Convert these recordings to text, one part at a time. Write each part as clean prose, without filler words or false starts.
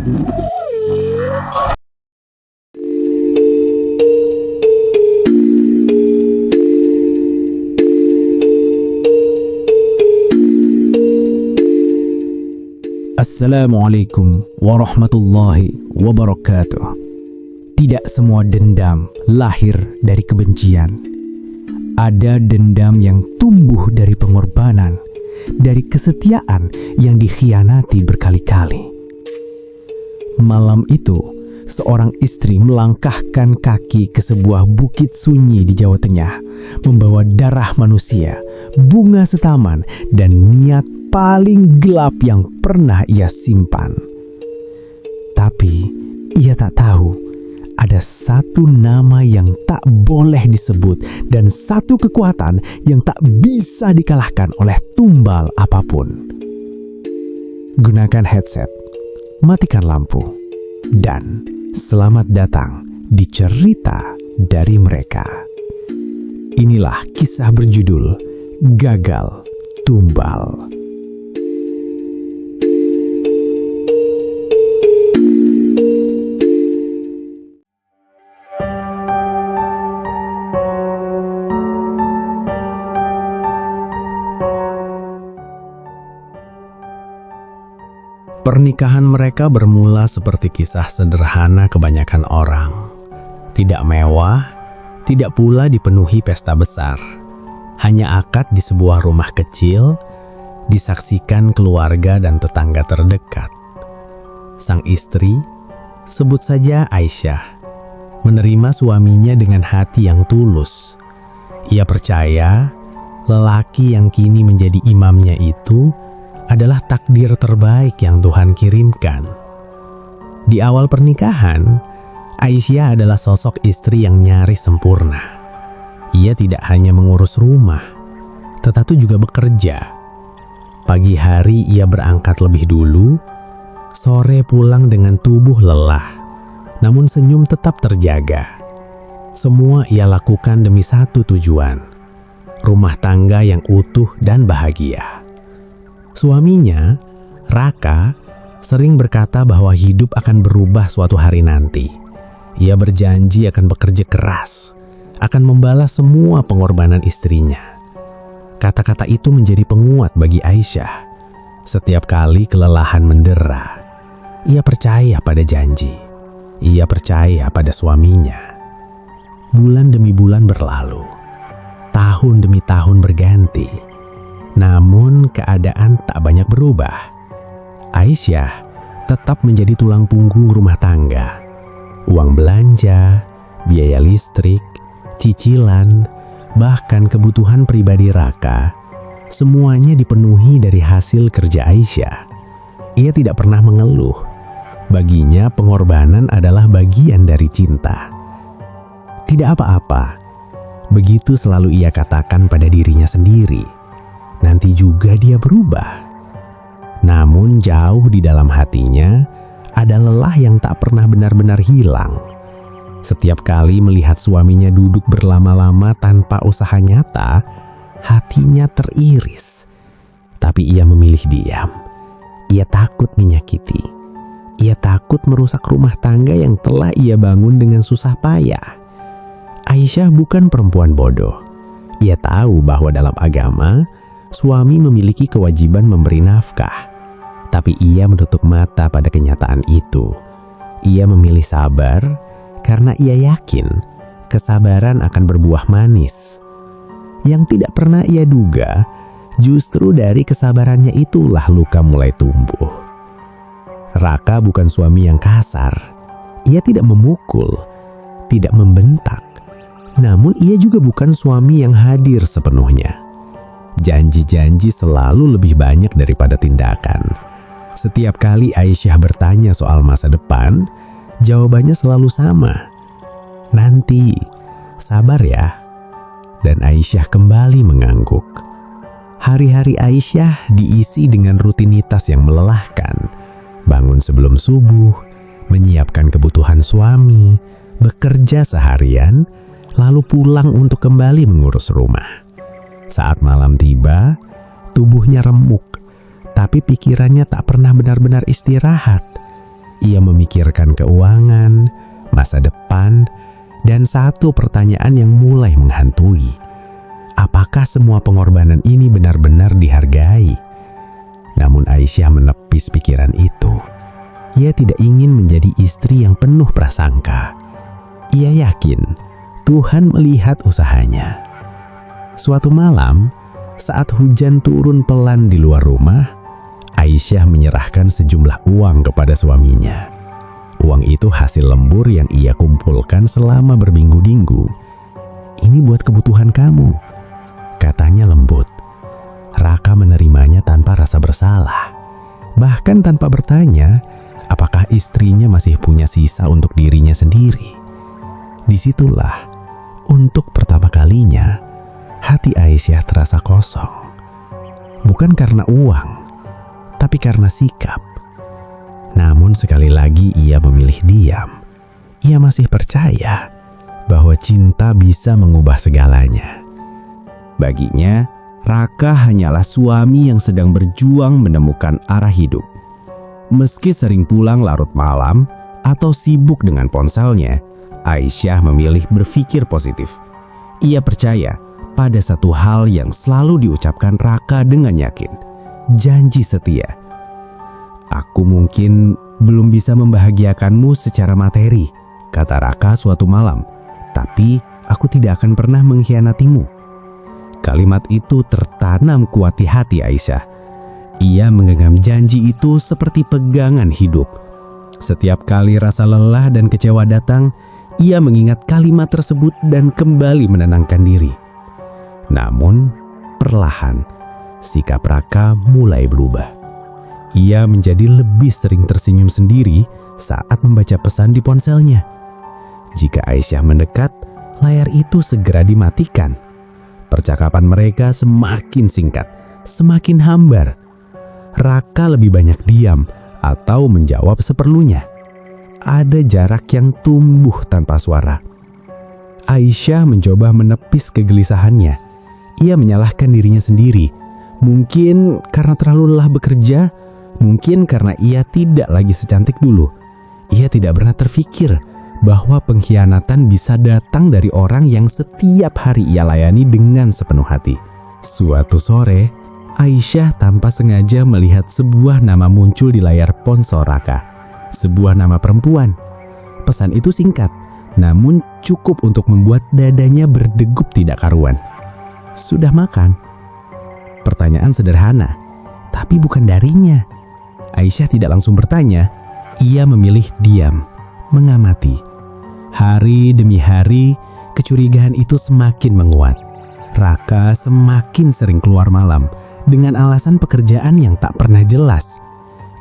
Assalamualaikum warahmatullahi wabarakatuh. Tidak semua dendam lahir dari kebencian. Ada dendam yang tumbuh dari pengorbanan, dari kesetiaan yang dikhianati berkali-kali. Malam itu, seorang istri melangkahkan kaki ke sebuah bukit sunyi di Jawa Tengah, membawa darah manusia, bunga setaman, dan niat paling gelap yang pernah ia simpan. Tapi ia tak tahu ada satu nama yang tak boleh disebut dan satu kekuatan yang tak bisa dikalahkan oleh tumbal apapun. Gunakan headset, matikan lampu, dan selamat datang di cerita dari mereka. Inilah kisah berjudul Gagal Tumbal. Pernikahan mereka bermula seperti kisah sederhana kebanyakan orang. Tidak mewah, tidak pula dipenuhi pesta besar. Hanya akad di sebuah rumah kecil, disaksikan keluarga dan tetangga terdekat. Sang istri, sebut saja Aisyah, menerima suaminya dengan hati yang tulus. Ia percaya lelaki yang kini menjadi imamnya itu adalah takdir terbaik yang Tuhan kirimkan. Di awal pernikahan, Aisyah adalah sosok istri yang nyaris sempurna. Ia tidak hanya mengurus rumah, tetapi juga bekerja. Pagi hari ia berangkat lebih dulu, sore pulang dengan tubuh lelah, namun senyum tetap terjaga. Semua ia lakukan demi satu tujuan, rumah tangga yang utuh dan bahagia. Suaminya, Raka, sering berkata bahwa hidup akan berubah suatu hari nanti. Ia berjanji akan bekerja keras, akan membalas semua pengorbanan istrinya. Kata-kata itu menjadi penguat bagi Aisyah. Setiap kali kelelahan mendera, ia percaya pada janji. Ia percaya pada suaminya. Bulan demi bulan berlalu, tahun demi tahun berganti. Namun keadaan tak banyak berubah. Aisyah tetap menjadi tulang punggung rumah tangga. Uang belanja, biaya listrik, cicilan, bahkan kebutuhan pribadi Raka, semuanya dipenuhi dari hasil kerja Aisyah. Ia tidak pernah mengeluh. Baginya pengorbanan adalah bagian dari cinta. Tidak apa-apa, begitu selalu ia katakan pada dirinya sendiri. Nanti juga dia berubah. Namun jauh di dalam hatinya ada lelah yang tak pernah benar-benar hilang. Setiap kali melihat suaminya duduk berlama-lama tanpa usaha nyata, hatinya teriris. Tapi ia memilih diam. Ia takut menyakiti. Ia takut merusak rumah tangga yang telah ia bangun dengan susah payah. Aisyah bukan perempuan bodoh. Ia tahu bahwa dalam agama, suami memiliki kewajiban memberi nafkah, tapi ia menutup mata pada kenyataan itu. Ia memilih sabar karena ia yakin kesabaran akan berbuah manis. Yang tidak pernah ia duga, justru dari kesabarannya itulah luka mulai tumbuh. Raka bukan suami yang kasar. Ia tidak memukul, tidak membentak. Namun ia juga bukan suami yang hadir sepenuhnya. Janji-janji selalu lebih banyak daripada tindakan. Setiap kali Aisyah bertanya soal masa depan, jawabannya selalu sama. Nanti, sabar ya. Dan Aisyah kembali mengangguk. Hari-hari Aisyah diisi dengan rutinitas yang melelahkan. Bangun sebelum subuh, menyiapkan kebutuhan suami, bekerja seharian, lalu pulang untuk kembali mengurus rumah. Saat malam tiba, tubuhnya remuk, tapi pikirannya tak pernah benar-benar istirahat. Ia memikirkan keuangan, masa depan, dan satu pertanyaan yang mulai menghantui. Apakah semua pengorbanan ini benar-benar dihargai? Namun Aisyah menepis pikiran itu. Ia tidak ingin menjadi istri yang penuh prasangka. Ia yakin Tuhan melihat usahanya. Suatu malam, saat hujan turun pelan di luar rumah, Aisyah menyerahkan sejumlah uang kepada suaminya. Uang itu hasil lembur yang ia kumpulkan selama berminggu-minggu. "Ini buat kebutuhan kamu," katanya lembut. Raka menerimanya tanpa rasa bersalah, bahkan tanpa bertanya apakah istrinya masih punya sisa untuk dirinya sendiri. Disitulah, untuk pertama kalinya, hati Aisyah terasa kosong. Bukan karena uang, tapi karena sikap. Namun sekali lagi ia memilih diam. Ia masih percaya bahwa cinta bisa mengubah segalanya. Baginya, Raka hanyalah suami yang sedang berjuang menemukan arah hidup. Meski sering pulang larut malam atau sibuk dengan ponselnya, Aisyah memilih berpikir positif. Ia percaya pada satu hal yang selalu diucapkan Raka dengan yakin, janji setia. "Aku mungkin belum bisa membahagiakanmu secara materi," kata Raka suatu malam, "tapi aku tidak akan pernah mengkhianatimu." Kalimat itu tertanam kuat di hati Aisyah. Ia menggenggam janji itu seperti pegangan hidup. Setiap kali rasa lelah dan kecewa datang, ia mengingat kalimat tersebut dan kembali menenangkan diri. Namun, perlahan, sikap Raka mulai berubah. Ia menjadi lebih sering tersenyum sendiri saat membaca pesan di ponselnya. Jika Aisyah mendekat, layar itu segera dimatikan. Percakapan mereka semakin singkat, semakin hambar. Raka lebih banyak diam atau menjawab seperlunya. Ada jarak yang tumbuh tanpa suara. Aisyah mencoba menepis kegelisahannya. Ia menyalahkan dirinya sendiri. Mungkin karena terlalu lelah bekerja, mungkin karena ia tidak lagi secantik dulu. Ia tidak pernah terfikir bahwa pengkhianatan bisa datang dari orang yang setiap hari ia layani dengan sepenuh hati. Suatu sore, Aisyah tanpa sengaja melihat sebuah nama muncul di layar ponsel Raka. Sebuah nama perempuan. Pesan itu singkat, namun cukup untuk membuat dadanya berdegup tidak karuan. "Sudah makan?" Pertanyaan sederhana, tapi bukan darinya. Aisyah tidak langsung bertanya. Ia memilih diam, mengamati. Hari demi hari, kecurigaan itu semakin menguat. Raka semakin sering keluar malam dengan alasan pekerjaan yang tak pernah jelas.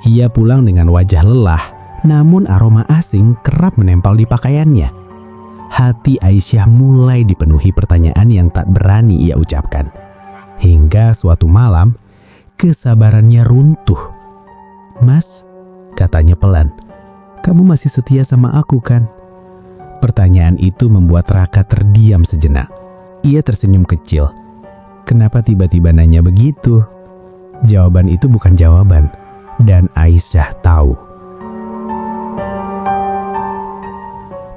Ia pulang dengan wajah lelah, namun aroma asing kerap menempel di pakaiannya. Hati Aisyah mulai dipenuhi pertanyaan yang tak berani ia ucapkan. Hingga suatu malam, kesabarannya runtuh. "Mas," katanya pelan, "kamu masih setia sama aku kan?" Pertanyaan itu membuat Raka terdiam sejenak. Ia tersenyum kecil. Kenapa tiba-tiba nanya begitu? Jawaban itu bukan jawaban, dan Aisyah tahu.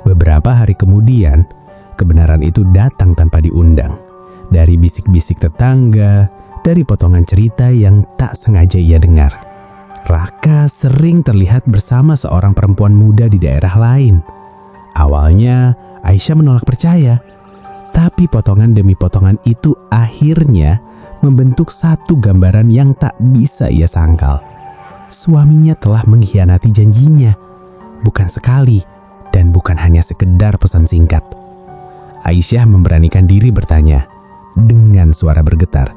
Beberapa hari kemudian, kebenaran itu datang tanpa diundang. Dari bisik-bisik tetangga, dari potongan cerita yang tak sengaja ia dengar. Raka sering terlihat bersama seorang perempuan muda di daerah lain. Awalnya, Aisyah menolak percaya. Tapi potongan demi potongan itu akhirnya membentuk satu gambaran yang tak bisa ia sangkal. Suaminya telah mengkhianati janjinya. Bukan sekali, dan bukan hanya sekedar pesan singkat. Aisyah memberanikan diri bertanya, dengan suara bergetar,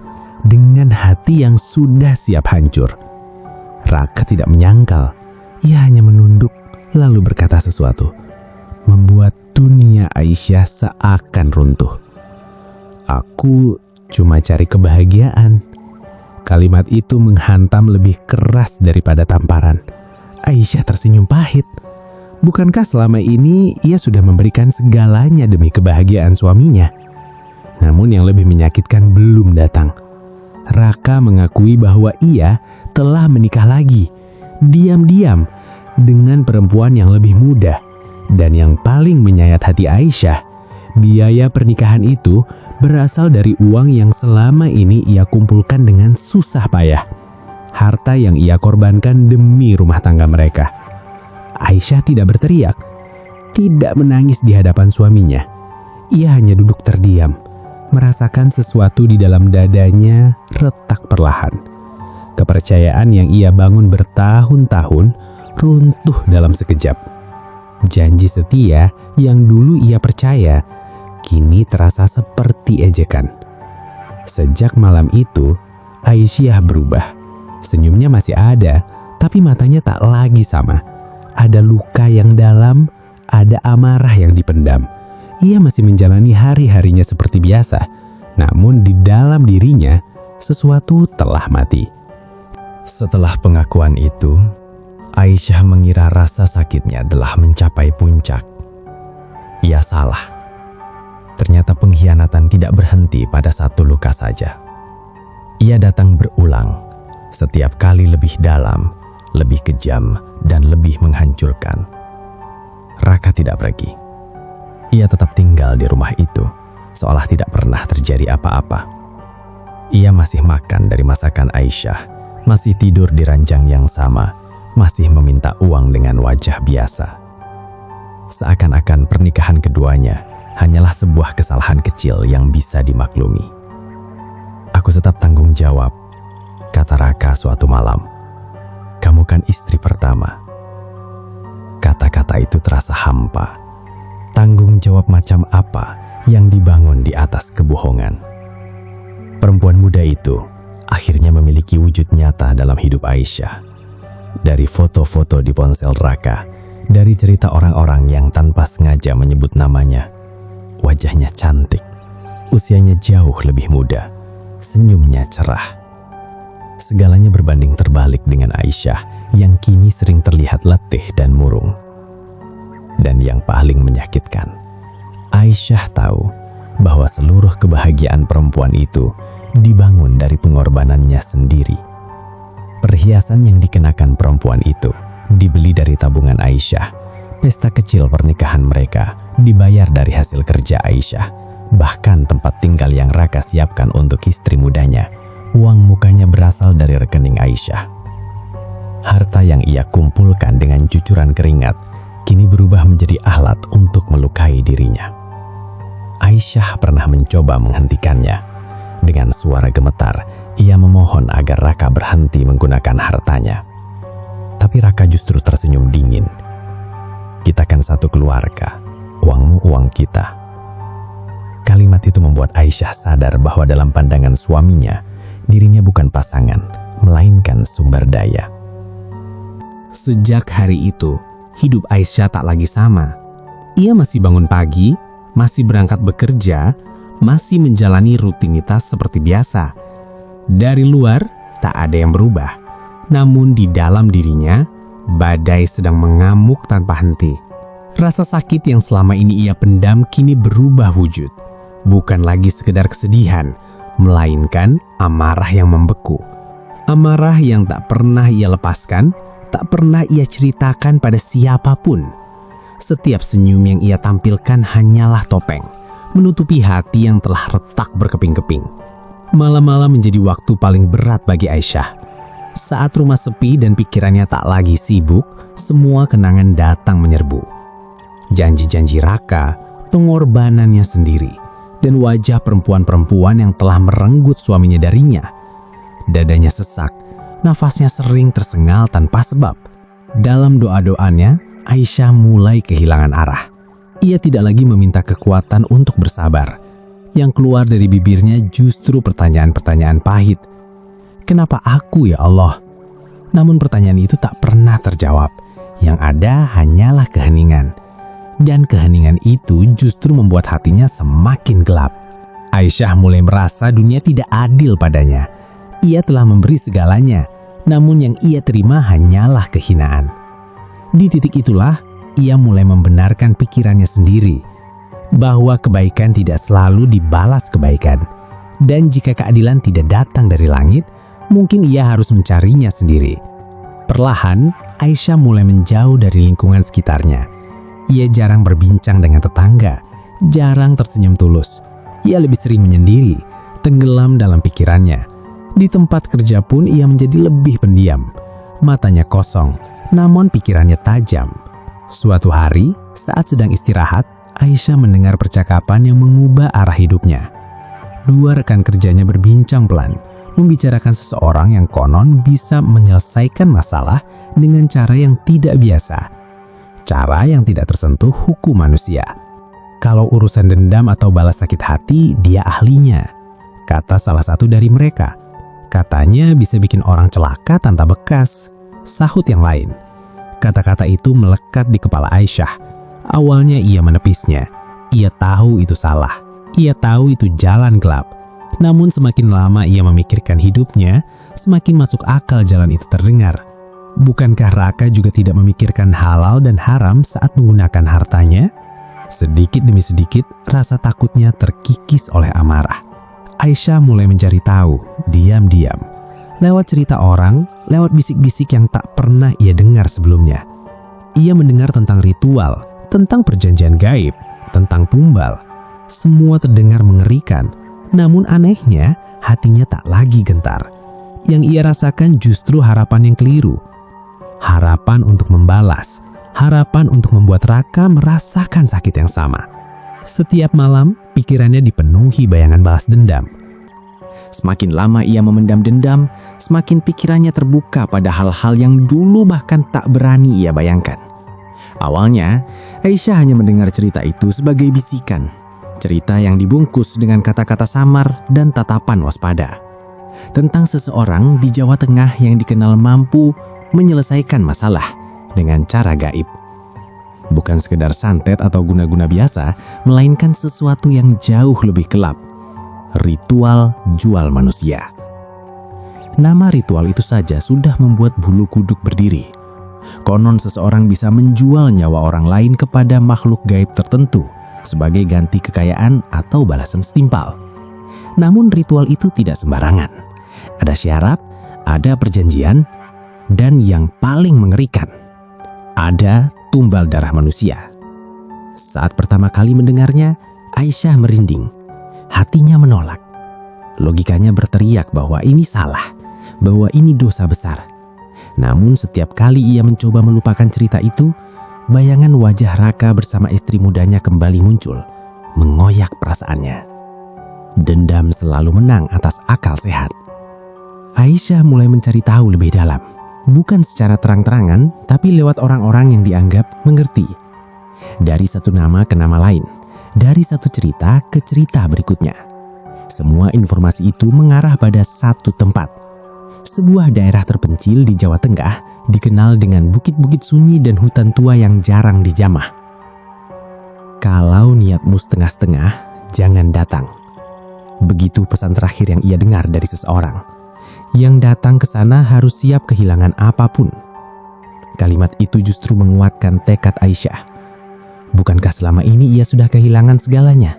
dengan hati yang sudah siap hancur. Raka tidak menyangkal. Ia hanya menunduk, lalu berkata sesuatu, membuat dunia Aisyah seakan runtuh. "Aku cuma cari kebahagiaan." Kalimat itu menghantam lebih keras daripada tamparan. Aisyah tersenyum pahit. Bukankah selama ini ia sudah memberikan segalanya demi kebahagiaan suaminya? Namun yang lebih menyakitkan belum datang. Raka mengakui bahwa ia telah menikah lagi. Diam-diam, dengan perempuan yang lebih muda. Dan yang paling menyayat hati Aisyah, biaya pernikahan itu berasal dari uang yang selama ini ia kumpulkan dengan susah payah. Harta yang ia korbankan demi rumah tangga mereka. Aisyah tidak berteriak, tidak menangis di hadapan suaminya. Ia hanya duduk terdiam, merasakan sesuatu di dalam dadanya retak perlahan. Kepercayaan yang ia bangun bertahun-tahun runtuh dalam sekejap. Janji setia yang dulu ia percaya, kini terasa seperti ejekan. Sejak malam itu, Aisyah berubah. Senyumnya masih ada, tapi matanya tak lagi sama. Ada luka yang dalam, ada amarah yang dipendam. Ia masih menjalani hari-harinya seperti biasa, namun di dalam dirinya sesuatu telah mati. Setelah pengakuan itu, Aisyah mengira rasa sakitnya telah mencapai puncak. Ia salah. Ternyata pengkhianatan tidak berhenti pada satu luka saja. Ia datang berulang, setiap kali lebih dalam, lebih kejam, dan lebih menghancurkan. Raka tidak pergi. Ia tetap tinggal di rumah itu, seolah tidak pernah terjadi apa-apa. Ia masih makan dari masakan Aisyah, masih tidur di ranjang yang sama, masih meminta uang dengan wajah biasa. Seakan-akan pernikahan keduanya hanyalah sebuah kesalahan kecil yang bisa dimaklumi. "Aku tetap tanggung jawab," kata Raka suatu malam. "Kamu kan istri pertama." Kata-kata itu terasa hampa. Tanggung jawab macam apa yang dibangun di atas kebohongan? Perempuan muda itu akhirnya memiliki wujud nyata dalam hidup Aisyah. Dari foto-foto di ponsel Raka, dari cerita orang-orang yang tanpa sengaja menyebut namanya, wajahnya cantik, usianya jauh lebih muda, senyumnya cerah. Segalanya berbanding terbalik dengan Aisyah yang kini sering terlihat letih dan murung. Dan yang paling menyakitkan, Aisyah tahu bahwa seluruh kebahagiaan perempuan itu dibangun dari pengorbanannya sendiri. Perhiasan yang dikenakan perempuan itu dibeli dari tabungan Aisyah. Pesta kecil pernikahan mereka dibayar dari hasil kerja Aisyah. Bahkan tempat tinggal yang Raka siapkan untuk istri mudanya, uang mukanya berasal dari rekening Aisyah. Harta yang ia kumpulkan dengan cucuran keringat kini berubah menjadi alat untuk melukai dirinya. Aisyah pernah mencoba menghentikannya. Dengan suara gemetar, ia memohon agar Raka berhenti menggunakan hartanya. Tapi Raka justru tersenyum dingin. "Kita kan satu keluarga, uangmu uang kita." Kalimat itu membuat Aisyah sadar bahwa dalam pandangan suaminya, dirinya bukan pasangan, melainkan sumber daya. Sejak hari itu, hidup Aisyah tak lagi sama. Ia masih bangun pagi, masih berangkat bekerja, masih menjalani rutinitas seperti biasa. Dari luar, tak ada yang berubah. Namun di dalam dirinya, badai sedang mengamuk tanpa henti. Rasa sakit yang selama ini ia pendam kini berubah wujud. Bukan lagi sekedar kesedihan, melainkan amarah yang membeku. Amarah yang tak pernah ia lepaskan, tak pernah ia ceritakan pada siapapun. Setiap senyum yang ia tampilkan hanyalah topeng, menutupi hati yang telah retak berkeping-keping. Malam-malam menjadi waktu paling berat bagi Aisyah. Saat rumah sepi dan pikirannya tak lagi sibuk, semua kenangan datang menyerbu. Janji-janji Raka, pengorbanannya sendiri, dan wajah perempuan-perempuan yang telah merenggut suaminya darinya. Dadanya sesak, nafasnya sering tersengal tanpa sebab. Dalam doa-doanya, Aisyah mulai kehilangan arah. Ia tidak lagi meminta kekuatan untuk bersabar. Yang keluar dari bibirnya justru pertanyaan-pertanyaan pahit. "Kenapa aku ya Allah?" Namun pertanyaan itu tak pernah terjawab. Yang ada hanyalah keheningan. Dan keheningan itu justru membuat hatinya semakin gelap. Aisyah mulai merasa dunia tidak adil padanya. Ia telah memberi segalanya, namun yang ia terima hanyalah kehinaan. Di titik itulah, ia mulai membenarkan pikirannya sendiri, bahwa kebaikan tidak selalu dibalas kebaikan. Dan jika keadilan tidak datang dari langit, mungkin ia harus mencarinya sendiri. Perlahan, Aisyah mulai menjauh dari lingkungan sekitarnya. Ia jarang berbincang dengan tetangga, jarang tersenyum tulus. Ia lebih sering menyendiri, tenggelam dalam pikirannya. Di tempat kerja pun ia menjadi lebih pendiam. Matanya kosong, namun pikirannya tajam. Suatu hari, saat sedang istirahat, Aisyah mendengar percakapan yang mengubah arah hidupnya. Dua rekan kerjanya berbincang pelan, membicarakan seseorang yang konon bisa menyelesaikan masalah dengan cara yang tidak biasa. Cara yang tidak tersentuh hukum manusia. Kalau urusan dendam atau balas sakit hati, dia ahlinya, kata salah satu dari mereka. Katanya bisa bikin orang celaka tanpa bekas, sahut yang lain. Kata-kata itu melekat di kepala Aisyah. Awalnya ia menepisnya. Ia tahu itu salah. Ia tahu itu jalan gelap. Namun semakin lama ia memikirkan hidupnya, semakin masuk akal jalan itu terdengar. Bukankah Raka juga tidak memikirkan halal dan haram saat menggunakan hartanya? Sedikit demi sedikit, rasa takutnya terkikis oleh amarah. Aisyah mulai mencari tahu, diam-diam. Lewat cerita orang, lewat bisik-bisik yang tak pernah ia dengar sebelumnya. Ia mendengar tentang ritual, tentang perjanjian gaib, tentang tumbal. Semua terdengar mengerikan, namun anehnya hatinya tak lagi gentar. Yang ia rasakan justru harapan yang keliru. Harapan untuk membalas, harapan untuk membuat Raka merasakan sakit yang sama. Setiap malam, pikirannya dipenuhi bayangan balas dendam. Semakin lama ia memendam dendam, semakin pikirannya terbuka pada hal-hal yang dulu bahkan tak berani ia bayangkan. Awalnya, Aisyah hanya mendengar cerita itu sebagai bisikan. Cerita yang dibungkus dengan kata-kata samar dan tatapan waspada. Tentang seseorang di Jawa Tengah yang dikenal mampu menyelesaikan masalah dengan cara gaib. Bukan sekedar santet atau guna-guna biasa, melainkan sesuatu yang jauh lebih gelap. Ritual jual manusia. Nama ritual itu saja sudah membuat bulu kuduk berdiri. Konon seseorang bisa menjual nyawa orang lain kepada makhluk gaib tertentu sebagai ganti kekayaan atau balasan setimpal. Namun ritual itu tidak sembarangan. Ada syarat, ada perjanjian, dan yang paling mengerikan, ada tumbal darah manusia. Saat pertama kali mendengarnya, Aisyah merinding. Hatinya menolak. Logikanya berteriak bahwa ini salah, bahwa ini dosa besar. Namun setiap kali ia mencoba melupakan cerita itu, bayangan wajah Raka bersama istri mudanya kembali muncul, mengoyak perasaannya. Dendam selalu menang atas akal sehat. Aisyah mulai mencari tahu lebih dalam. Bukan secara terang-terangan, tapi lewat orang-orang yang dianggap mengerti. Dari satu nama ke nama lain, dari satu cerita ke cerita berikutnya. Semua informasi itu mengarah pada satu tempat. Sebuah daerah terpencil di Jawa Tengah dikenal dengan bukit-bukit sunyi dan hutan tua yang jarang dijamah. Kalau niatmu setengah-setengah, jangan datang. Begitu pesan terakhir yang ia dengar dari seseorang. Yang datang ke sana harus siap kehilangan apapun. Kalimat itu justru menguatkan tekad Aisyah. Bukankah selama ini ia sudah kehilangan segalanya?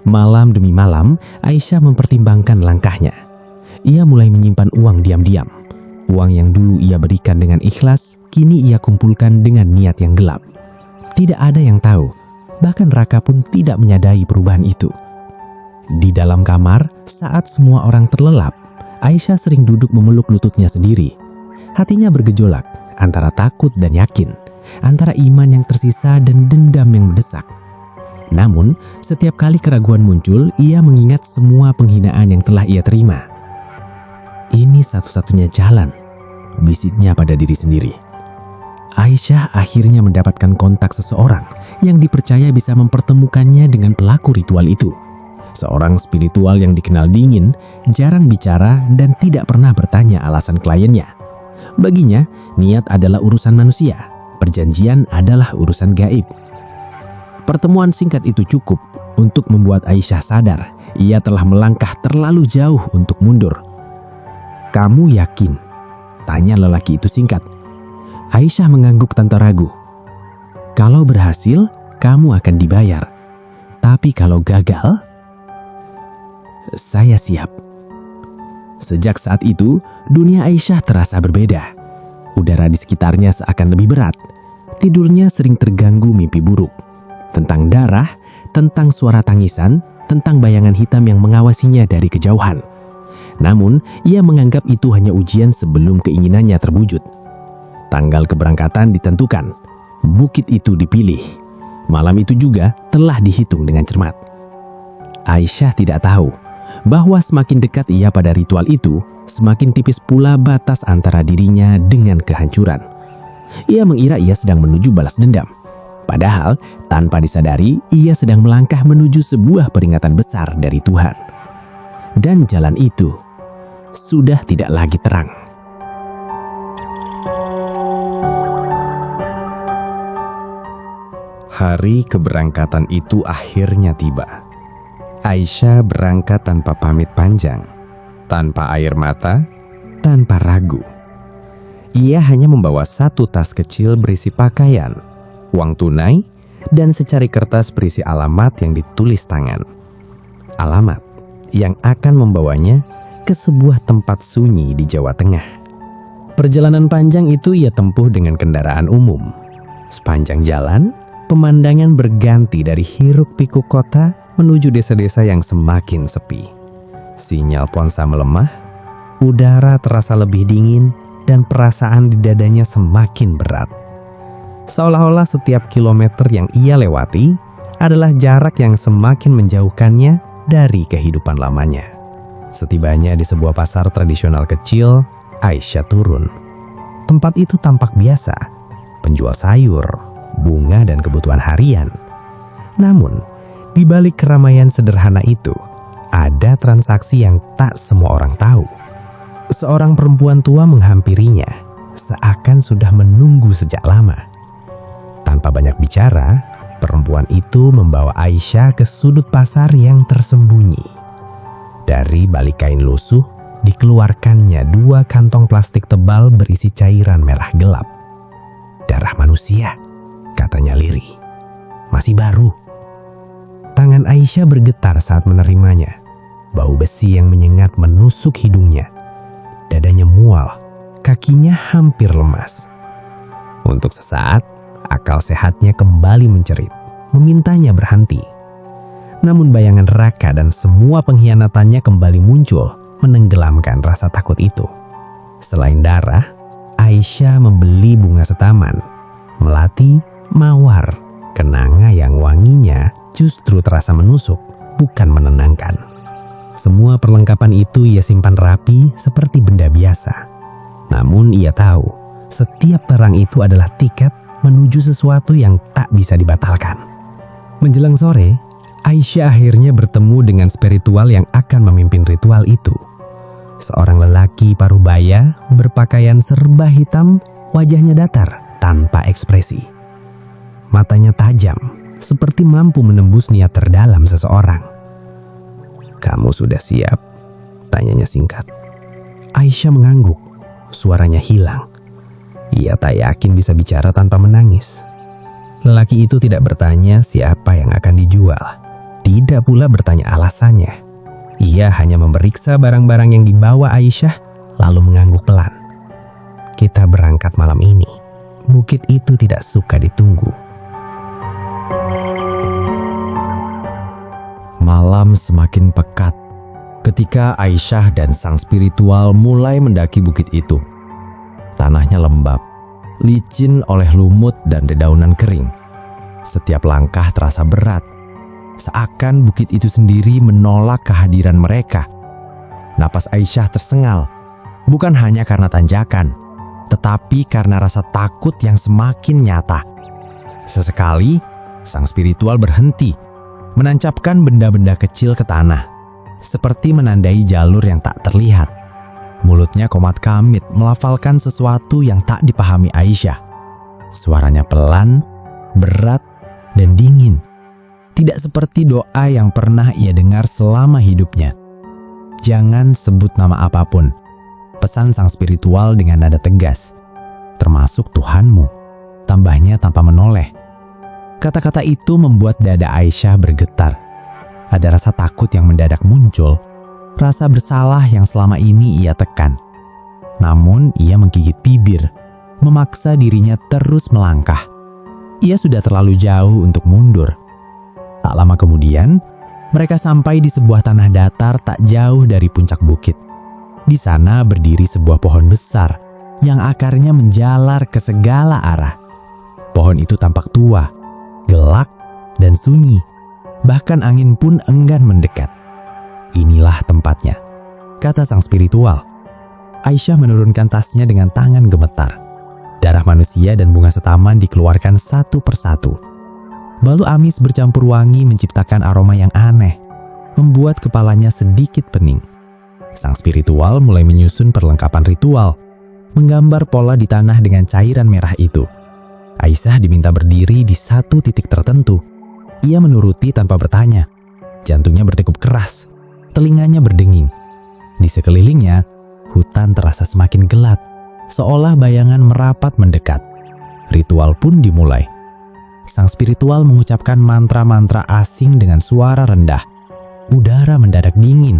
Malam demi malam, Aisyah mempertimbangkan langkahnya. Ia mulai menyimpan uang diam-diam. Uang yang dulu ia berikan dengan ikhlas, kini ia kumpulkan dengan niat yang gelap. Tidak ada yang tahu, bahkan Raka pun tidak menyadari perubahan itu. Di dalam kamar, saat semua orang terlelap, Aisyah sering duduk memeluk lututnya sendiri. Hatinya bergejolak antara takut dan yakin, antara iman yang tersisa dan dendam yang mendesak. Namun, setiap kali keraguan muncul, ia mengingat semua penghinaan yang telah ia terima. Ini satu-satunya jalan, bisiknya pada diri sendiri. Aisyah akhirnya mendapatkan kontak seseorang yang dipercaya bisa mempertemukannya dengan pelaku ritual itu. Seorang spiritual yang dikenal dingin, jarang bicara, dan tidak pernah bertanya alasan kliennya. Baginya, niat adalah urusan manusia, perjanjian adalah urusan gaib. Pertemuan singkat itu cukup untuk membuat Aisyah sadar ia telah melangkah terlalu jauh untuk mundur. "Kamu yakin?" tanya lelaki itu singkat. Aisyah mengangguk tanpa ragu. "Kalau berhasil, kamu akan dibayar. Tapi kalau gagal, saya siap." Sejak saat itu, dunia Aisyah terasa berbeda. Udara di sekitarnya seakan lebih berat. Tidurnya sering terganggu mimpi buruk. Tentang darah, tentang suara tangisan, tentang bayangan hitam yang mengawasinya dari kejauhan. Namun, ia menganggap itu hanya ujian sebelum keinginannya terwujud. Tanggal keberangkatan ditentukan. Bukit itu dipilih. Malam itu juga telah dihitung dengan cermat. Aisyah tidak tahu bahwa semakin dekat ia pada ritual itu, semakin tipis pula batas antara dirinya dengan kehancuran. Ia mengira ia sedang menuju balas dendam. Padahal, tanpa disadari, ia sedang melangkah menuju sebuah peringatan besar dari Tuhan. Dan jalan itu sudah tidak lagi terang. Hari keberangkatan itu akhirnya tiba. Aisyah berangkat tanpa pamit panjang, tanpa air mata, tanpa ragu. Ia hanya membawa satu tas kecil berisi pakaian, uang tunai, dan secari kertas berisi alamat yang ditulis tangan. Alamat yang akan membawanya ke sebuah tempat sunyi di Jawa Tengah. Perjalanan panjang itu ia tempuh dengan kendaraan umum. Sepanjang jalan, pemandangan berganti dari hiruk-pikuk kota menuju desa-desa yang semakin sepi. Sinyal ponsel melemah, udara terasa lebih dingin, dan perasaan di dadanya semakin berat. Seolah-olah setiap kilometer yang ia lewati adalah jarak yang semakin menjauhkannya dari kehidupan lamanya. Setibanya di sebuah pasar tradisional kecil, Aisyah turun. Tempat itu tampak biasa, penjual sayur, bunga, dan kebutuhan harian. Namun, di balik keramaian sederhana itu, ada transaksi yang tak semua orang tahu. Seorang perempuan tua menghampirinya, seakan sudah menunggu sejak lama. Tanpa banyak bicara, perempuan itu membawa Aisyah ke sudut pasar yang tersembunyi. Dari balik kain lusuh, dikeluarkannya 2 kantong plastik tebal berisi cairan merah gelap. Darah manusia, katanya lirih. Masih baru. Tangan Aisyah bergetar saat menerimanya. Bau besi yang menyengat menusuk hidungnya. Dadanya mual, kakinya hampir lemas. Untuk sesaat, akal sehatnya kembali mencerit, memintanya berhenti. Namun bayangan Raka dan semua pengkhianatannya kembali muncul, menenggelamkan rasa takut itu. Selain darah, Aisyah membeli bunga setaman, melati, mawar, kenanga yang wanginya justru terasa menusuk, bukan menenangkan. Semua perlengkapan itu ia simpan rapi seperti benda biasa. Namun ia tahu, setiap terang itu adalah tiket menuju sesuatu yang tak bisa dibatalkan. Menjelang sore, Aisyah akhirnya bertemu dengan spiritual yang akan memimpin ritual itu. Seorang lelaki parubaya berpakaian serba hitam, wajahnya datar tanpa ekspresi. Matanya tajam, seperti mampu menembus niat terdalam seseorang. "Kamu sudah siap?" tanyanya singkat. Aisyah mengangguk, suaranya hilang. Ia tak yakin bisa bicara tanpa menangis. Lelaki itu tidak bertanya siapa yang akan dijual, tidak pula bertanya alasannya. Ia hanya memeriksa barang-barang yang dibawa Aisyah, lalu mengangguk pelan. "Kita berangkat malam ini. Bukit itu tidak suka ditunggu." Malam semakin pekat ketika Aisyah dan sang spiritual mulai mendaki bukit itu. Tanahnya lembab, licin oleh lumut dan dedaunan kering. Setiap langkah terasa berat, seakan bukit itu sendiri menolak kehadiran mereka. Napas Aisyah tersengal, bukan hanya karena tanjakan, tetapi karena rasa takut yang semakin nyata. Sesekali, sang spiritual berhenti, menancapkan benda-benda kecil ke tanah, seperti menandai jalur yang tak terlihat. Mulutnya komat kamit melafalkan sesuatu yang tak dipahami Aisyah. Suaranya pelan, berat, dan dingin. Tidak seperti doa yang pernah ia dengar selama hidupnya. "Jangan sebut nama apapun," pesan sang spiritual dengan nada tegas. "Termasuk Tuhanmu," tambahnya tanpa menoleh. Kata-kata itu membuat dada Aisyah bergetar. Ada rasa takut yang mendadak muncul, rasa bersalah yang selama ini ia tekan. Namun ia menggigit bibir, memaksa dirinya terus melangkah. Ia sudah terlalu jauh untuk mundur. Tak lama kemudian, mereka sampai di sebuah tanah datar tak jauh dari puncak bukit. Di sana berdiri sebuah pohon besar yang akarnya menjalar ke segala arah. Pohon itu tampak tua, gelap, dan sunyi. Bahkan angin pun enggan mendekat. "Inilah tempatnya," kata sang spiritual. Aisyah menurunkan tasnya dengan tangan gemetar. Darah manusia dan bunga setaman dikeluarkan satu persatu. Bau amis bercampur wangi menciptakan aroma yang aneh, membuat kepalanya sedikit pening. Sang spiritual mulai menyusun perlengkapan ritual, menggambar pola di tanah dengan cairan merah itu. Aisyah diminta berdiri di satu titik tertentu. Ia menuruti tanpa bertanya. Jantungnya berdegup keras, telinganya berdenging. Di sekelilingnya, hutan terasa semakin gelap, seolah bayangan merapat mendekat. Ritual pun dimulai. Sang spiritual mengucapkan mantra-mantra asing dengan suara rendah. Udara mendadak dingin.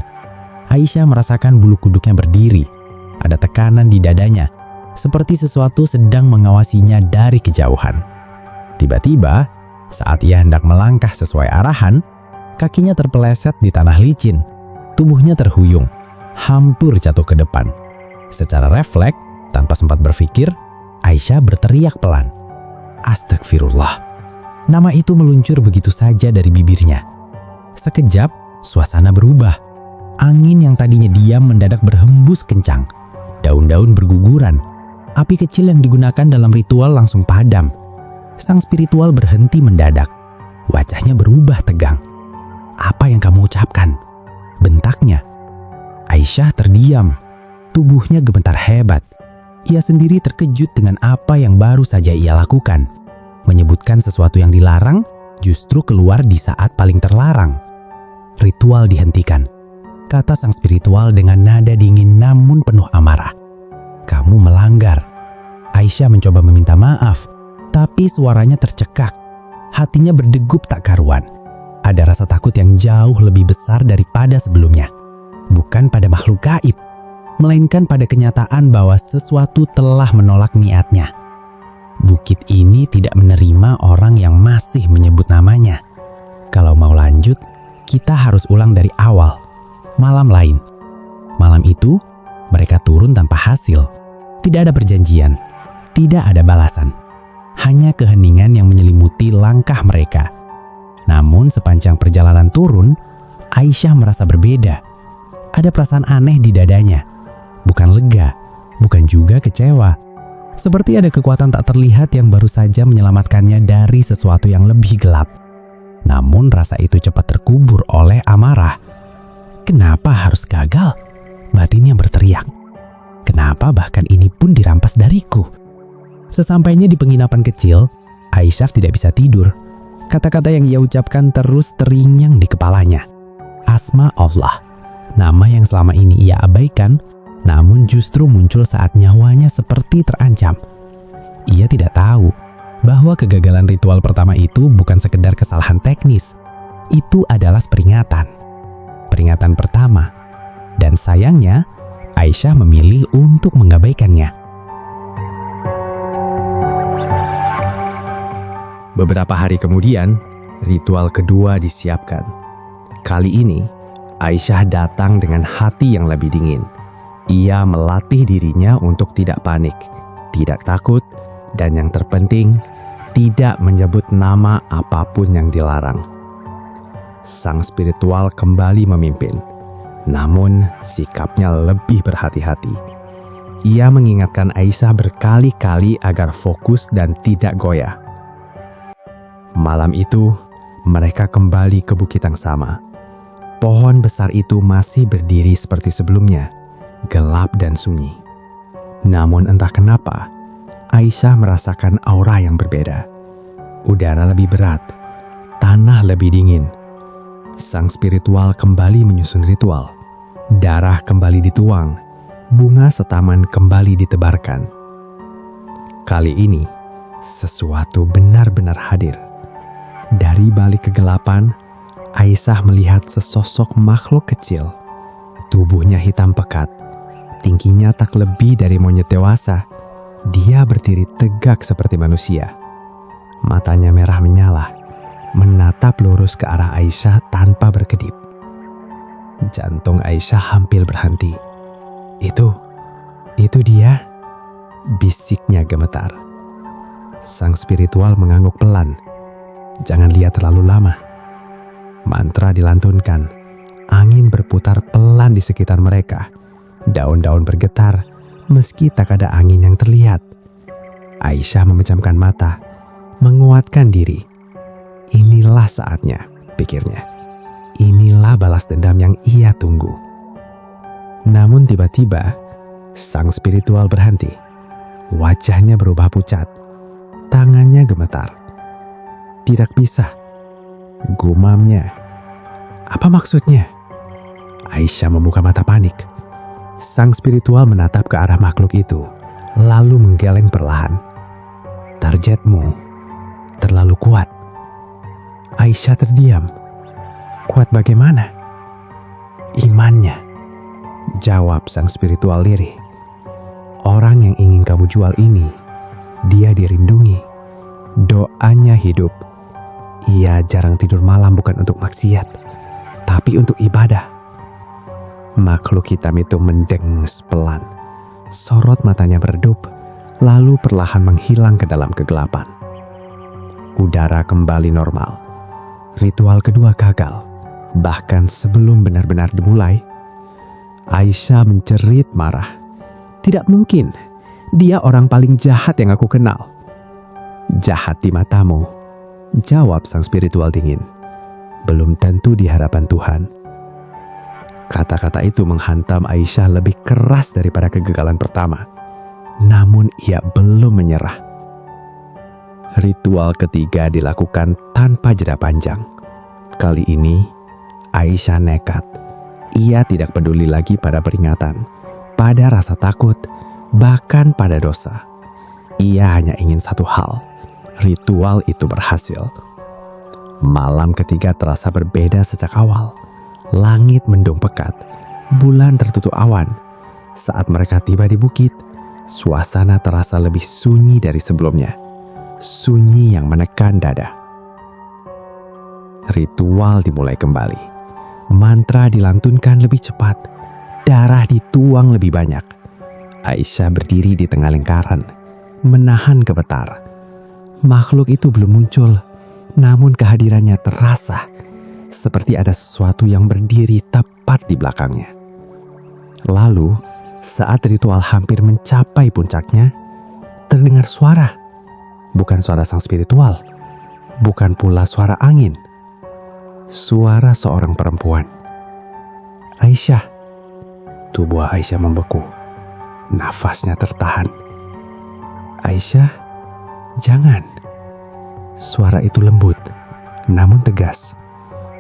Aisyah merasakan bulu kuduknya berdiri. Ada tekanan di dadanya, seperti sesuatu sedang mengawasinya dari kejauhan. Tiba-tiba, saat ia hendak melangkah sesuai arahan, kakinya terpeleset di tanah licin. Tubuhnya terhuyung, hampir jatuh ke depan. Secara refleks, tanpa sempat berpikir, Aisyah berteriak pelan, "Astagfirullah." Nama itu meluncur begitu saja dari bibirnya. Sekejap, suasana berubah. Angin yang tadinya diam mendadak berhembus kencang. Daun-daun berguguran. Api kecil yang digunakan dalam ritual langsung padam. Sang spiritual berhenti mendadak. Wajahnya berubah tegang. "Apa yang kamu ucapkan?" bentaknya. Aisyah terdiam. Tubuhnya gemetar hebat. Ia sendiri terkejut dengan apa yang baru saja ia lakukan. Menyebutkan sesuatu yang dilarang justru keluar di saat paling terlarang. "Ritual dihentikan," kata sang spiritual dengan nada dingin namun penuh amarah. "Kamu melanggar." Aisyah mencoba meminta maaf, tapi suaranya tercekak. Hatinya berdegup tak karuan. Ada rasa takut yang jauh lebih besar daripada sebelumnya. Bukan pada makhluk gaib, melainkan pada kenyataan bahwa sesuatu telah menolak niatnya. Bukit ini tidak menerima orang yang masih menyebut namanya. Kalau mau lanjut, kita harus ulang dari awal. Malam lain. Malam itu, mereka turun tanpa hasil. Tidak ada perjanjian, tidak ada balasan. Hanya keheningan yang menyelimuti langkah mereka. Namun sepanjang perjalanan turun, Aisyah merasa berbeda. Ada perasaan aneh di dadanya. Bukan lega, bukan juga kecewa. Seperti ada kekuatan tak terlihat yang baru saja menyelamatkannya dari sesuatu yang lebih gelap. Namun rasa itu cepat terkubur oleh amarah. "Kenapa harus gagal?" batinnya berteriak. "Kenapa bahkan ini pun dirampas dariku?" Sesampainya di penginapan kecil, Aisyah tidak bisa tidur. Kata-kata yang ia ucapkan terus terngiang di kepalanya. Asma Allah, nama yang selama ini ia abaikan, namun justru muncul saat nyawanya seperti terancam. Ia tidak tahu bahwa kegagalan ritual pertama itu bukan sekedar kesalahan teknis. Itu adalah peringatan. Peringatan pertama. Dan sayangnya, Aisyah memilih untuk mengabaikannya. Beberapa hari kemudian, ritual kedua disiapkan. Kali ini, Aisyah datang dengan hati yang lebih dingin. Ia melatih dirinya untuk tidak panik, tidak takut, dan yang terpenting, tidak menyebut nama apapun yang dilarang. Sang spiritual kembali memimpin, namun sikapnya lebih berhati-hati. Ia mengingatkan Aisyah berkali-kali agar fokus dan tidak goyah. Malam itu, mereka kembali ke bukit yang sama. Pohon besar itu masih berdiri seperti sebelumnya, gelap dan sunyi. Namun entah kenapa, Aisyah merasakan aura yang berbeda. Udara lebih berat, tanah lebih dingin. Sang spiritual kembali menyusun ritual. Darah kembali dituang, bunga setaman kembali ditebarkan. Kali ini, sesuatu benar-benar hadir. Dari balik kegelapan, Aisyah melihat sesosok makhluk kecil. Tubuhnya hitam pekat, tingginya tak lebih dari monyet dewasa. Dia berdiri tegak seperti manusia. Matanya merah menyala, menatap lurus ke arah Aisyah tanpa berkedip. Jantung Aisyah hampir berhenti. Itu dia, bisiknya gemetar. Sang spiritual mengangguk pelan. Jangan lihat terlalu lama. Mantra dilantunkan. Angin berputar pelan di sekitar mereka. Daun-daun bergetar meski tak ada angin yang terlihat. Aisyah memejamkan mata, menguatkan diri. Inilah saatnya, pikirnya. Inilah balas dendam yang ia tunggu. Namun tiba-tiba, sang spiritual berhenti. Wajahnya berubah pucat. Tangannya gemetar. Tidak bisa. Gumamnya. Apa maksudnya? Aisyah membuka mata panik. Sang spiritual menatap ke arah makhluk itu, lalu menggeleng perlahan. Targetmu terlalu kuat. Aisyah terdiam. Kuat bagaimana? Imannya, jawab sang spiritual lirih. Orang yang ingin kamu jual ini, dia dirindungi. Doanya hidup. Ia jarang tidur malam bukan untuk maksiat, tapi untuk ibadah. Makhluk hitam itu mendengus pelan. Sorot matanya meredup, lalu perlahan menghilang ke dalam kegelapan. Udara kembali normal. Ritual kedua gagal. Bahkan sebelum benar-benar dimulai, Aisyah menjerit marah. Tidak mungkin, dia orang paling jahat yang aku kenal. Jahat di matamu, jawab sang spiritual dingin. Belum tentu di hadapan Tuhan. Kata-kata itu menghantam Aisyah lebih keras daripada kegagalan pertama. Namun ia belum menyerah. Ritual ketiga dilakukan tanpa jeda panjang. Kali ini, Aisyah nekat. Ia tidak peduli lagi pada peringatan, pada rasa takut, bahkan pada dosa. Ia hanya ingin satu hal, ritual itu berhasil. Malam ketiga terasa berbeda sejak awal. Langit mendung pekat, bulan tertutup awan. Saat mereka tiba di bukit, suasana terasa lebih sunyi dari sebelumnya. Sunyi yang menekan dada. Ritual dimulai kembali. Mantra dilantunkan lebih cepat. Darah dituang lebih banyak. Aisyah berdiri di tengah lingkaran, menahan gemetar. Makhluk itu belum muncul, namun kehadirannya terasa seperti ada sesuatu yang berdiri tepat di belakangnya. Lalu, saat ritual hampir mencapai puncaknya, terdengar suara. Bukan suara sang spiritual, bukan pula suara angin. Suara seorang perempuan. Aisyah. Tubuh Aisyah membeku. Nafasnya tertahan. Aisyah, jangan. Suara itu lembut, namun tegas.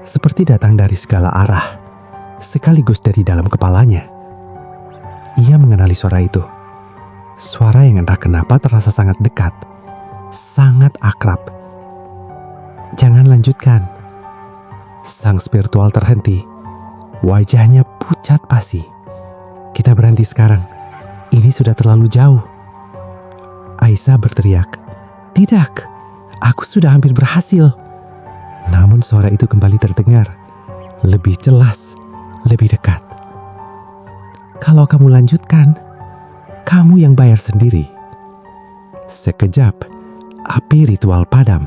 Seperti datang dari segala arah, sekaligus dari dalam kepalanya. Ia mengenali suara itu. Suara yang entah kenapa terasa sangat dekat, sangat akrab. Jangan lanjutkan. Sang spiritual terhenti. Wajahnya pucat pasi. Kita berhenti sekarang. Ini sudah terlalu jauh. Aisyah berteriak. Tidak, aku sudah hampir berhasil. Namun suara itu kembali terdengar. Lebih jelas, lebih dekat. Kalau kamu lanjutkan, kamu yang bayar sendiri. Sekejap, api ritual padam.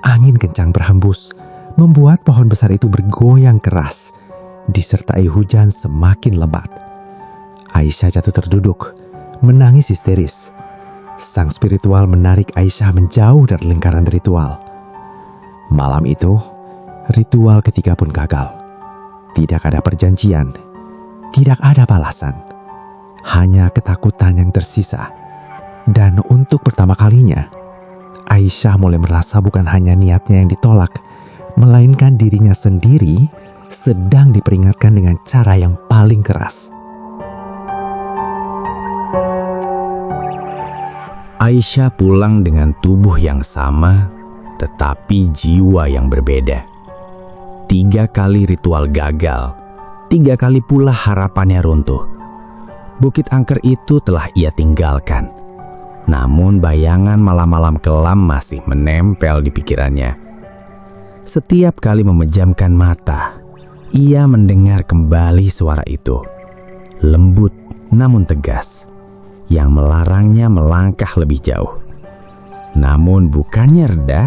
Angin kencang berhembus, membuat pohon besar itu bergoyang keras, disertai hujan semakin lebat. Aisyah jatuh terduduk, menangis histeris. Sang spiritual menarik Aisyah menjauh dari lingkaran ritual. Malam itu, ritual ketiga pun gagal. Tidak ada perjanjian, tidak ada balasan, hanya ketakutan yang tersisa. Dan untuk pertama kalinya, Aisyah mulai merasa bukan hanya niatnya yang ditolak, melainkan dirinya sendiri sedang diperingatkan dengan cara yang paling keras. Aisyah pulang dengan tubuh yang sama, tetapi jiwa yang berbeda. 3 kali ritual gagal, 3 kali pula harapannya runtuh. Bukit angker itu telah ia tinggalkan. Namun bayangan malam-malam kelam masih menempel di pikirannya. Setiap kali memejamkan mata, ia mendengar kembali suara itu. Lembut namun tegas, yang melarangnya melangkah lebih jauh. Namun bukannya reda,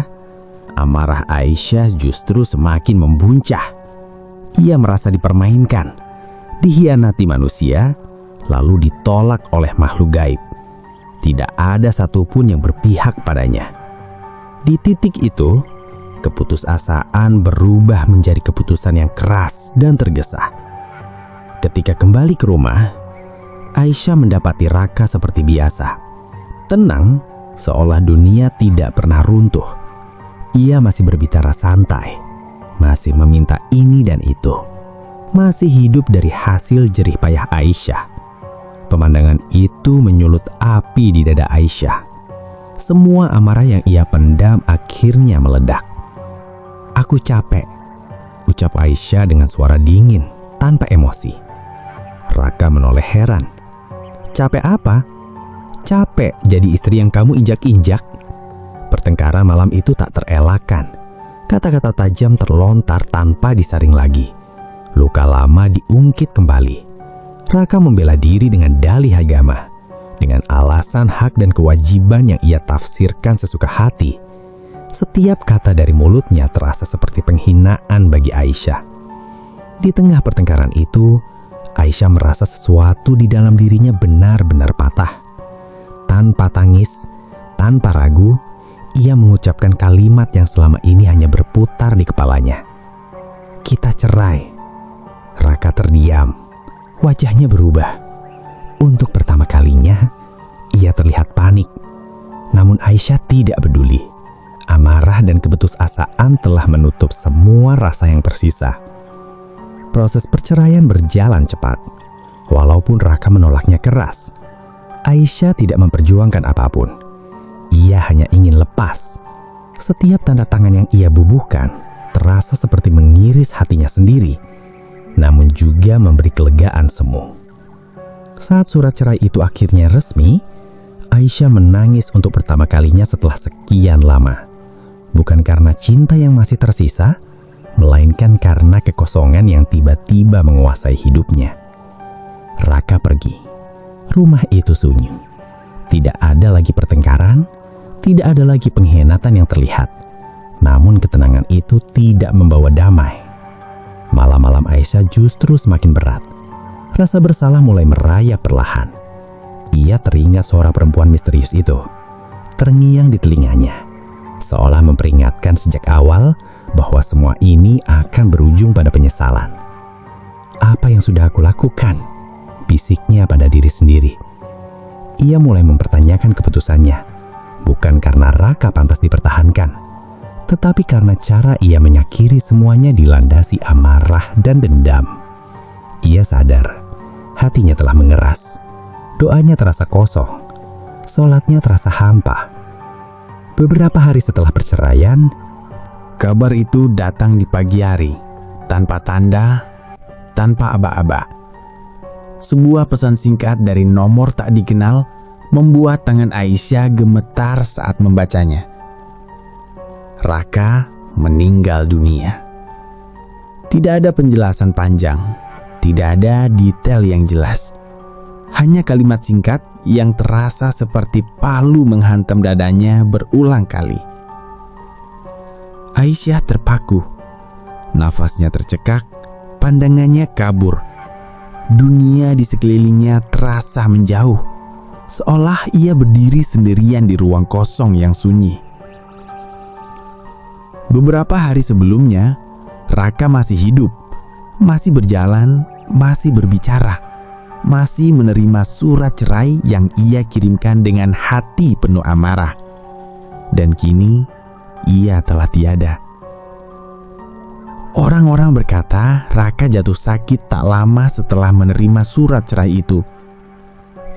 amarah Aisyah justru semakin membuncah. Ia merasa dipermainkan, dikhianati manusia, lalu ditolak oleh makhluk gaib. Tidak ada satupun yang berpihak padanya. Di titik itu, keputusasaan berubah menjadi keputusan yang keras dan tergesa. Ketika kembali ke rumah, Aisyah mendapati Raka seperti biasa. Tenang, seolah dunia tidak pernah runtuh. Ia masih berbicara santai, masih meminta ini dan itu, masih hidup dari hasil jerih payah Aisyah. Pemandangan itu menyulut api di dada Aisyah. Semua amarah yang ia pendam akhirnya meledak. "Aku capek," ucap Aisyah dengan suara dingin, tanpa emosi. Raka menoleh heran. "Capek apa?" "Capek jadi istri yang kamu injak-injak." Pertengkaran malam itu tak terelakkan. Kata-kata tajam terlontar tanpa disaring lagi. Luka lama diungkit kembali. Raka membela diri dengan dalih agama, dengan alasan hak dan kewajiban yang ia tafsirkan sesuka hati. Setiap kata dari mulutnya terasa seperti penghinaan bagi Aisyah. Di tengah pertengkaran itu, Aisyah merasa sesuatu di dalam dirinya benar-benar patah. Tanpa tangis, tanpa ragu, ia mengucapkan kalimat yang selama ini hanya berputar di kepalanya. "Kita cerai." Raka terdiam. Wajahnya berubah. Untuk pertama kalinya, ia terlihat panik. Namun Aisyah tidak peduli. Amarah dan keputusasaan telah menutup semua rasa yang tersisa. Proses perceraian berjalan cepat. Walaupun Raka menolaknya keras, Aisyah tidak memperjuangkan apapun. Ia hanya ingin lepas. Setiap tanda tangan yang ia bubuhkan terasa seperti mengiris hatinya sendiri, namun juga memberi kelegaan semu. Saat surat cerai itu akhirnya resmi, Aisyah menangis untuk pertama kalinya setelah sekian lama. Bukan karena cinta yang masih tersisa, melainkan karena kekosongan yang tiba-tiba menguasai hidupnya. Raka pergi. Rumah itu sunyi. Tidak ada lagi pertengkaran, tidak ada lagi pengkhianatan yang terlihat. Namun ketenangan itu tidak membawa damai. Malam-malam Aisyah justru semakin berat. Rasa bersalah mulai merayap perlahan. Ia teringat suara perempuan misterius itu, terngiang di telinganya, seolah memperingatkan sejak awal bahwa semua ini akan berujung pada penyesalan. "Apa yang sudah aku lakukan?" bisiknya pada diri sendiri. Ia mulai mempertanyakan keputusannya, bukan karena Raka pantas dipertahankan, tetapi karena cara ia menyakhiri semuanya dilandasi amarah dan dendam. Ia sadar, hatinya telah mengeras, doanya terasa kosong, sholatnya terasa hampa. Beberapa hari setelah perceraian, kabar itu datang di pagi hari, tanpa tanda, tanpa aba-aba. Sebuah pesan singkat dari nomor tak dikenal membuat tangan Aisyah gemetar saat membacanya. Raka meninggal dunia. Tidak ada penjelasan panjang, tidak ada detail yang jelas. Hanya kalimat singkat yang terasa seperti palu menghantam dadanya berulang kali. Aisyah terpaku, nafasnya tercekak, pandangannya kabur. Dunia di sekelilingnya terasa menjauh, seolah ia berdiri sendirian di ruang kosong yang sunyi. Beberapa hari sebelumnya, Raka masih hidup, masih berjalan, masih berbicara, masih menerima surat cerai yang ia kirimkan dengan hati penuh amarah. Dan kini, ia telah tiada. Orang-orang berkata Raka jatuh sakit tak lama setelah menerima surat cerai itu.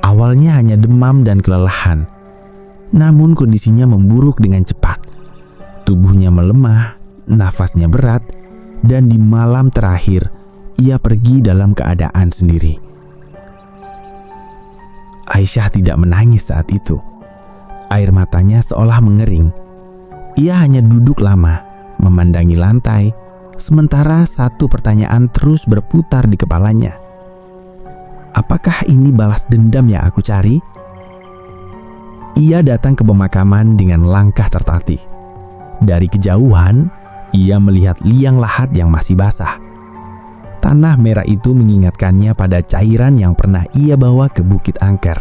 Awalnya hanya demam dan kelelahan, namun kondisinya memburuk dengan cepat. Tubuhnya melemah, nafasnya berat, dan di malam terakhir ia pergi dalam keadaan sendiri. Aisyah tidak menangis saat itu. Air matanya seolah mengering. Ia hanya duduk lama, memandangi lantai, sementara satu pertanyaan terus berputar di kepalanya. Apakah ini balas dendam yang aku cari? Ia datang ke pemakaman dengan langkah tertatih. Dari kejauhan, ia melihat liang lahat yang masih basah. Tanah merah itu mengingatkannya pada cairan yang pernah ia bawa ke Bukit Angker.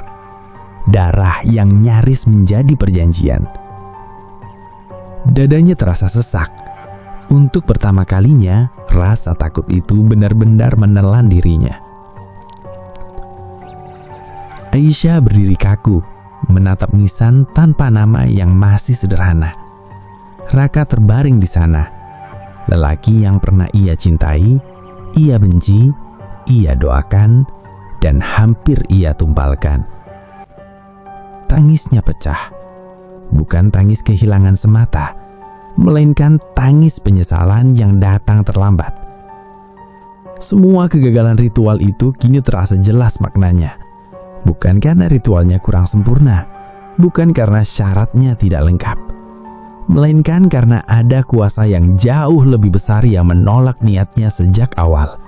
Darah yang nyaris menjadi perjanjian. Dadanya terasa sesak. Untuk pertama kalinya, rasa takut itu benar-benar menelan dirinya. Aisyah berdiri kaku, menatap nisan tanpa nama yang masih sederhana. Raka terbaring di sana. Lelaki yang pernah ia cintai, ia benci, ia doakan, dan hampir ia tumpalkan. Tangisnya pecah. Bukan tangis kehilangan semata, melainkan tangis penyesalan yang datang terlambat. Semua kegagalan ritual itu kini terasa jelas maknanya. Bukan karena ritualnya kurang sempurna, bukan karena syaratnya tidak lengkap, melainkan karena ada kuasa yang jauh lebih besar yang menolak niatnya sejak awal.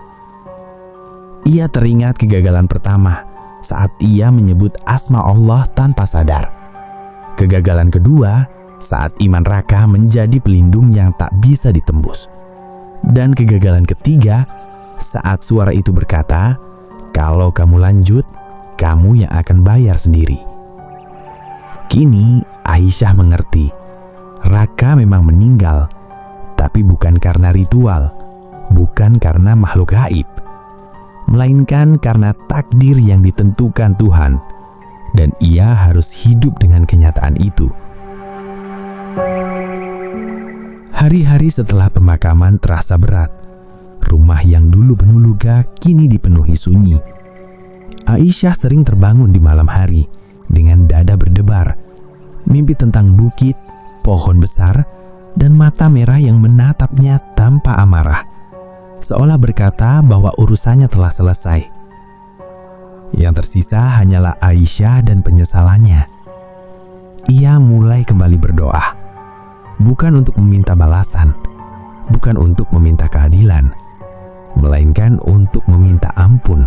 Ia teringat kegagalan pertama saat ia menyebut asma Allah tanpa sadar. Kegagalan kedua saat iman Raka menjadi pelindung yang tak bisa ditembus. Dan kegagalan ketiga saat suara itu berkata, "Kalau kamu lanjut, kamu yang akan bayar sendiri." Kini Aisyah mengerti. Raka memang meninggal, tapi bukan karena ritual, bukan karena makhluk gaib, melainkan karena takdir yang ditentukan Tuhan, dan ia harus hidup dengan kenyataan itu. Hari-hari setelah pemakaman terasa berat. Rumah yang dulu penuh luka kini dipenuhi sunyi. Aisyah sering terbangun di malam hari dengan dada berdebar, mimpi tentang bukit, pohon besar, dan mata merah yang menatapnya tanpa amarah, seolah berkata bahwa urusannya telah selesai. Yang tersisa hanyalah Aisyah dan penyesalannya. Ia mulai kembali berdoa, bukan untuk meminta balasan, bukan untuk meminta keadilan, melainkan untuk meminta ampun.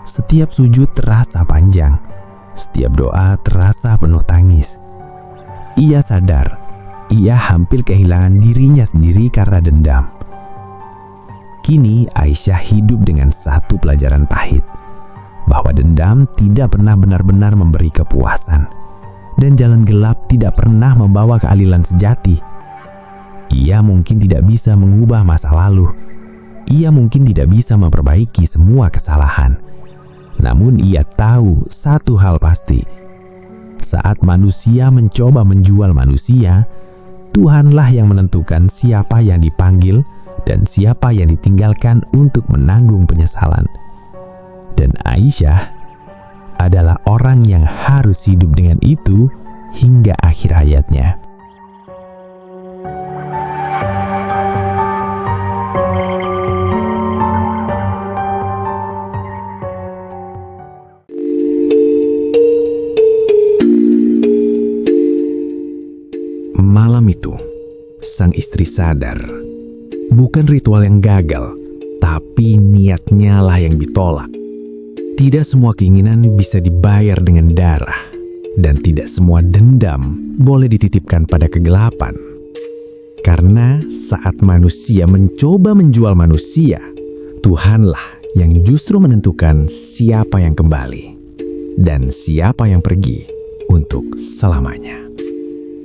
Setiap sujud terasa panjang, setiap doa terasa penuh tangis. Ia sadar, ia hampir kehilangan dirinya sendiri karena dendam. Kini Aisyah hidup dengan satu pelajaran pahit, bahwa dendam tidak pernah benar-benar memberi kepuasan, dan jalan gelap tidak pernah membawa keadilan sejati. Ia mungkin tidak bisa mengubah masa lalu, ia mungkin tidak bisa memperbaiki semua kesalahan. Namun ia tahu satu hal pasti, saat manusia mencoba menjual manusia, Tuhanlah yang menentukan siapa yang dipanggil dan siapa yang ditinggalkan untuk menanggung penyesalan. Dan Aisyah adalah orang yang harus hidup dengan itu hingga akhir hayatnya. Malam itu, sang istri sadar, bukan ritual yang gagal, tapi niatnya lah yang ditolak. Tidak semua keinginan bisa dibayar dengan darah, dan tidak semua dendam boleh dititipkan pada kegelapan. Karena saat manusia mencoba menjual manusia, Tuhanlah yang justru menentukan siapa yang kembali dan siapa yang pergi untuk selamanya.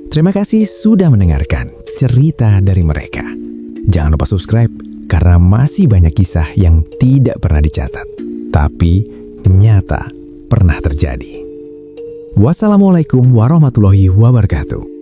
Terima kasih sudah mendengarkan cerita dari mereka. Jangan lupa subscribe karena masih banyak kisah yang tidak pernah dicatat, tapi nyata pernah terjadi. Wassalamualaikum warahmatullahi wabarakatuh.